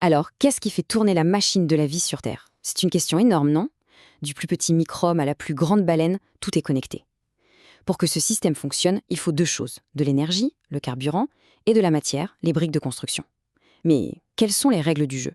Alors, qu'est-ce qui fait tourner la machine de la vie sur Terre? C'est une question énorme, non? Du plus petit microbe à la plus grande baleine, tout est connecté. Pour que ce système fonctionne, il faut deux choses, de l'énergie, le carburant, et de la matière, les briques de construction. Mais quelles sont les règles du jeu?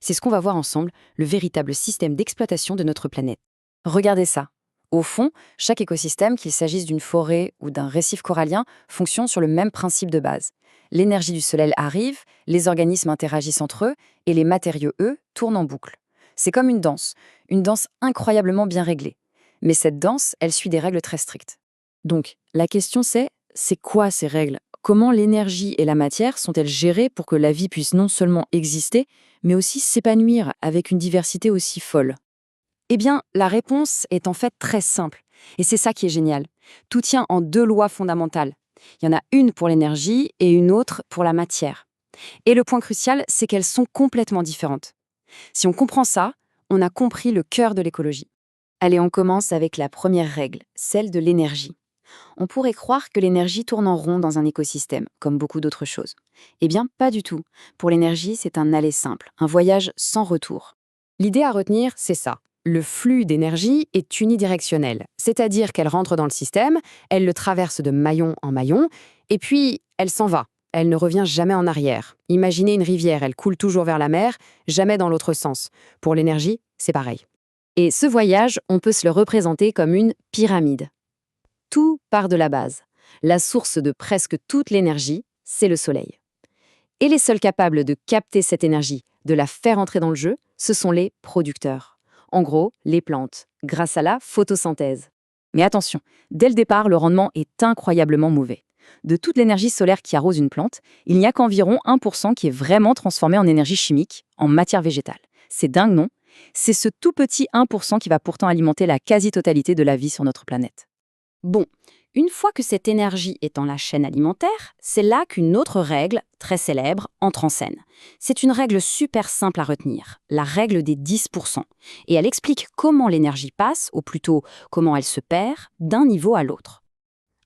C'est ce qu'on va voir ensemble, le véritable système d'exploitation de notre planète. Regardez ça. Au fond, chaque écosystème, qu'il s'agisse d'une forêt ou d'un récif corallien, fonctionne sur le même principe de base. L'énergie du soleil arrive, les organismes interagissent entre eux, et les matériaux, eux, tournent en boucle. C'est comme une danse incroyablement bien réglée. Mais cette danse, elle suit des règles très strictes. Donc, la question c'est quoi ces règles? Comment l'énergie et la matière sont-elles gérées pour que la vie puisse non seulement exister, mais aussi s'épanouir avec une diversité aussi folle? Eh bien, la réponse est en fait très simple. Et c'est ça qui est génial. Tout tient en deux lois fondamentales. Il y en a une pour l'énergie et une autre pour la matière. Et le point crucial, c'est qu'elles sont complètement différentes. Si on comprend ça, on a compris le cœur de l'écologie. Allez, on commence avec la première règle, celle de l'énergie. On pourrait croire que l'énergie tourne en rond dans un écosystème, comme beaucoup d'autres choses. Eh bien, pas du tout. Pour l'énergie, c'est un aller simple, un voyage sans retour. L'idée à retenir, c'est ça. Le flux d'énergie est unidirectionnel, c'est-à-dire qu'elle rentre dans le système, elle le traverse de maillon en maillon, et puis elle s'en va. Elle ne revient jamais en arrière. Imaginez une rivière, elle coule toujours vers la mer, jamais dans l'autre sens. Pour l'énergie, c'est pareil. Et ce voyage, on peut se le représenter comme une pyramide. Tout part de la base. La source de presque toute l'énergie, c'est le Soleil. Et les seuls capables de capter cette énergie, de la faire entrer dans le jeu, ce sont les producteurs. En gros, les plantes, grâce à la photosynthèse. Mais attention, dès le départ, le rendement est incroyablement mauvais. De toute l'énergie solaire qui arrose une plante, il n'y a qu'environ 1% qui est vraiment transformé en énergie chimique, en matière végétale. C'est dingue, non? C'est ce tout petit 1% qui va pourtant alimenter la quasi-totalité de la vie sur notre planète. Bon, une fois que cette énergie est dans la chaîne alimentaire, c'est là qu'une autre règle, très célèbre, entre en scène. C'est une règle super simple à retenir, la règle des 10%. Et elle explique comment l'énergie passe, ou plutôt comment elle se perd, d'un niveau à l'autre.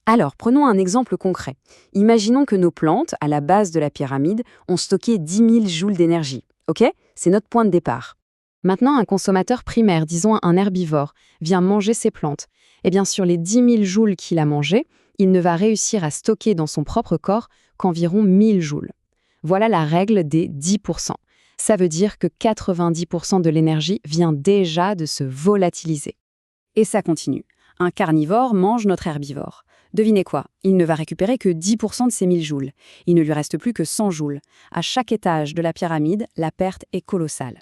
Alors, prenons un exemple concret. Imaginons que nos plantes, à la base de la pyramide, ont stocké 10 000 joules d'énergie. Ok? C'est notre point de départ. Maintenant, un consommateur primaire, disons un herbivore, vient manger ces plantes. Et bien sur les 10 000 joules qu'il a mangées, il ne va réussir à stocker dans son propre corps qu'environ 1000 joules. Voilà la règle des 10%. Ça veut dire que 90% de l'énergie vient déjà de se volatiliser. Et ça continue. Un carnivore mange notre herbivore. Devinez quoi? Il ne va récupérer que 10% de ces 1000 joules. Il ne lui reste plus que 100 joules. À chaque étage de la pyramide, la perte est colossale.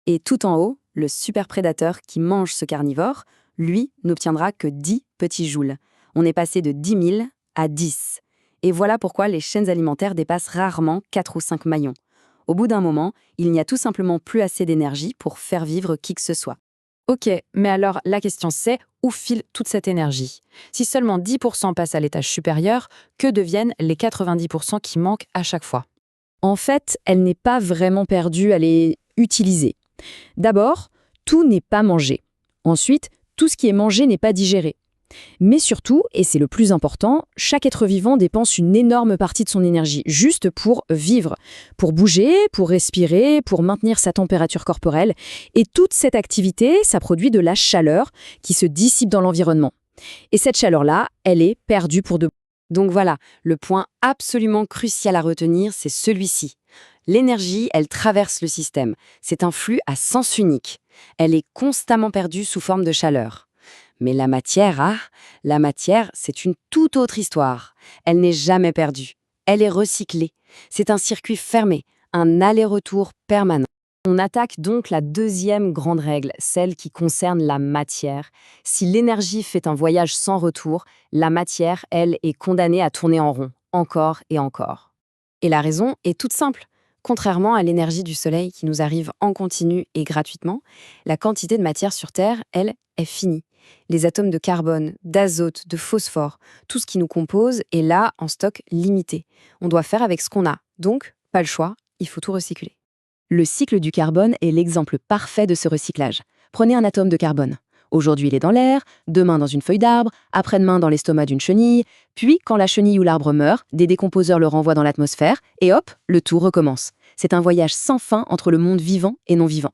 Et tout en haut, le super prédateur qui mange ce carnivore, lui, n'obtiendra que 10 petits joules. On est passé de 10 000 à 10. Et voilà pourquoi les chaînes alimentaires dépassent rarement 4 ou 5 maillons. Au bout d'un moment, il n'y a tout simplement plus assez d'énergie pour faire vivre qui que ce soit. Ok, mais alors la question c'est, où file toute cette énergie? Si seulement 10% passent à l'étage supérieur, que deviennent les 90% qui manquent à chaque fois? En fait, elle n'est pas vraiment perdue, elle est utilisée. D'abord, tout n'est pas mangé. Ensuite, tout ce qui est mangé n'est pas digéré. Mais surtout, et c'est le plus important, chaque être vivant dépense une énorme partie de son énergie juste pour vivre, pour bouger, pour respirer, pour maintenir sa température corporelle. Et toute cette activité, ça produit de la chaleur qui se dissipe dans l'environnement. Et cette chaleur-là, elle est perdue pour de bon. Donc voilà, le point absolument crucial à retenir, c'est celui-ci. L'énergie, elle traverse le système. C'est un flux à sens unique. Elle est constamment perdue sous forme de chaleur. Mais la matière, c'est une toute autre histoire. Elle n'est jamais perdue. Elle est recyclée. C'est un circuit fermé, un aller-retour permanent. On attaque donc la deuxième grande règle, celle qui concerne la matière. Si l'énergie fait un voyage sans retour, la matière, elle, est condamnée à tourner en rond, encore et encore. Et la raison est toute simple. Contrairement à l'énergie du soleil qui nous arrive en continu et gratuitement, la quantité de matière sur Terre, elle, est finie. Les atomes de carbone, d'azote, de phosphore, tout ce qui nous compose est là en stock limité. On doit faire avec ce qu'on a. Donc, pas le choix, il faut tout recycler. Le cycle du carbone est l'exemple parfait de ce recyclage. Prenez un atome de carbone. Aujourd'hui, il est dans l'air, demain dans une feuille d'arbre, après-demain dans l'estomac d'une chenille, puis quand la chenille ou l'arbre meurt, des décomposeurs le renvoient dans l'atmosphère, et hop, le tout recommence. C'est un voyage sans fin entre le monde vivant et non vivant.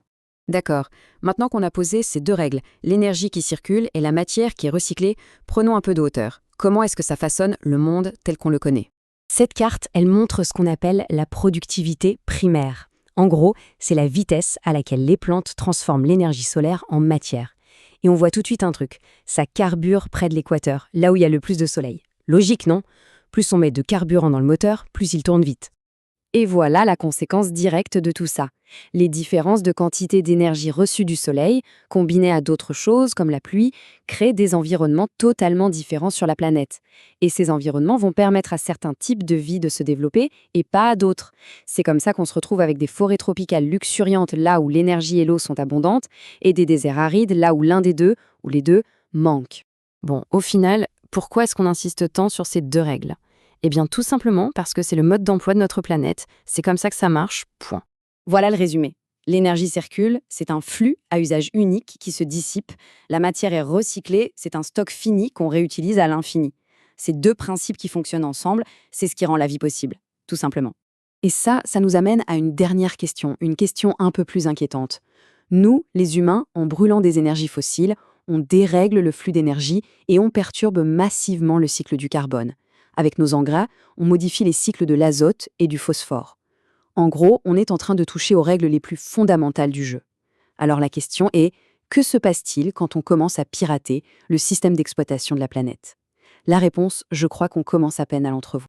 D'accord. Maintenant qu'on a posé ces deux règles, l'énergie qui circule et la matière qui est recyclée, prenons un peu de hauteur. Comment est-ce que ça façonne le monde tel qu'on le connaît? Cette carte, elle montre ce qu'on appelle la productivité primaire. En gros, c'est la vitesse à laquelle les plantes transforment l'énergie solaire en matière. Et on voit tout de suite un truc, ça carbure près de l'équateur, là où il y a le plus de soleil. Logique, non? Plus on met de carburant dans le moteur, plus il tourne vite. Et voilà la conséquence directe de tout ça. Les différences de quantité d'énergie reçue du soleil, combinées à d'autres choses comme la pluie, créent des environnements totalement différents sur la planète. Et ces environnements vont permettre à certains types de vie de se développer et pas à d'autres. C'est comme ça qu'on se retrouve avec des forêts tropicales luxuriantes là où l'énergie et l'eau sont abondantes, et des déserts arides là où l'un des deux, ou les deux, manque. Bon, au final, pourquoi est-ce qu'on insiste tant sur ces deux règles? Eh bien, tout simplement parce que c'est le mode d'emploi de notre planète, c'est comme ça que ça marche, point. Voilà le résumé. L'énergie circule, c'est un flux à usage unique qui se dissipe. La matière est recyclée, c'est un stock fini qu'on réutilise à l'infini. Ces deux principes qui fonctionnent ensemble, c'est ce qui rend la vie possible, tout simplement. Et ça nous amène à une dernière question, une question un peu plus inquiétante. Nous, les humains, en brûlant des énergies fossiles, on dérègle le flux d'énergie et on perturbe massivement le cycle du carbone. Avec nos engrais, on modifie les cycles de l'azote et du phosphore. En gros, on est en train de toucher aux règles les plus fondamentales du jeu. Alors la question est, que se passe-t-il quand on commence à pirater le système d'exploitation de la planète? La réponse, je crois qu'on commence à peine à l'entrevoir.